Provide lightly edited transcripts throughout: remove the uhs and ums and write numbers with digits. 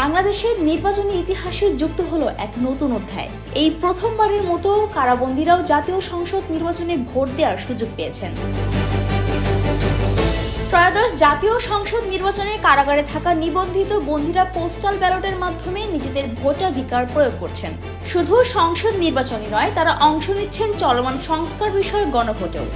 বাংলাদেশের নির্বাচনী ইতিহাসে যুক্ত হলো এক নতুন অধ্যায়। এই প্রথমবারের মতো কারাবন্দীরাও জাতীয় সংসদ নির্বাচনে ভোট দেওয়ার সুযোগ পেয়েছেন। ত্রয়োদশ জাতীয় সংসদ নির্বাচনে কারাগারে থাকা নিবন্ধিত বন্দীরা পোস্টাল ব্যালটের মাধ্যমে নিজেদের ভোটাধিকার প্রয়োগ করছেন। শুধু সংসদ নির্বাচনই নয়, তারা অংশ নিচ্ছেন চলমান সংস্কার বিষয়ক গণভোটেও।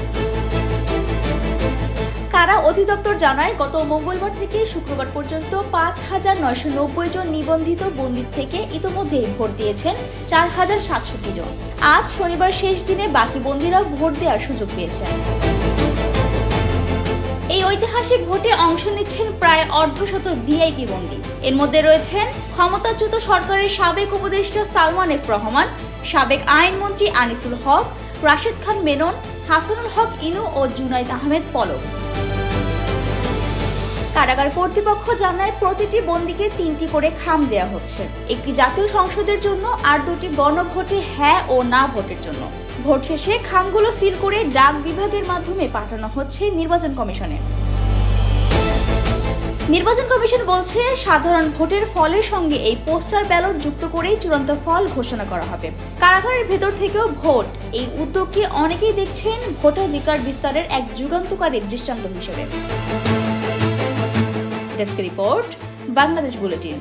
কারা অধিদপ্তর জানায়, গত মঙ্গলবার থেকে শুক্রবার পর্যন্ত ৫,৯৯০ জন নিবন্ধিত বন্দীর থেকে ইতোমধ্যেই ভোট দিয়েছেন ৪,০৬৭ জন। আজ শনিবার শেষ দিনে বাকি বন্দীরাও ভোট দেওয়ার সুযোগ পেয়েছেন। এই ঐতিহাসিক ভোটে অংশ নিচ্ছেন প্রায় অর্ধশত ভিআইপি বন্দী। এর মধ্যে রয়েছেন ক্ষমতাচ্যুত সরকারের সাবেক উপদেষ্টা সালমান এফ রহমান, সাবেক আইনমন্ত্রী আনিসুল হক, রাশেদ খান মেনন, হাসানুল হক ইনু ও জুনাইদ আহমেদ পলক। কারাগার কর্তৃপক্ষ জানায়, প্রতিটি বন্দীকে ৩টি করে খাম দেওয়া হচ্ছে, একটি জাতীয় সংসদের জন্য আর 2টি গণভোটে হ্যাঁ ও না ভোটের জন্য। ভোট শেষে খামগুলো সিল করে ডাক বিভাগের মাধ্যমে পাঠানো হচ্ছে নির্বাচন কমিশনে। নির্বাচন কমিশন বলছে, সাধারণ ভোটের ফলের সঙ্গে এই পোস্টাল ব্যালট যুক্ত করেই চূড়ান্ত ফল ঘোষণা করা হবে। কারাগারের ভেতর থেকেও ভোট, এই উদ্যোগকে অনেকেই দেখছেন ভোটাধিকার বিস্তারের এক যুগান্তকারী দৃষ্টান্ত হিসেবে। Desk report, Bangladesh bulletin.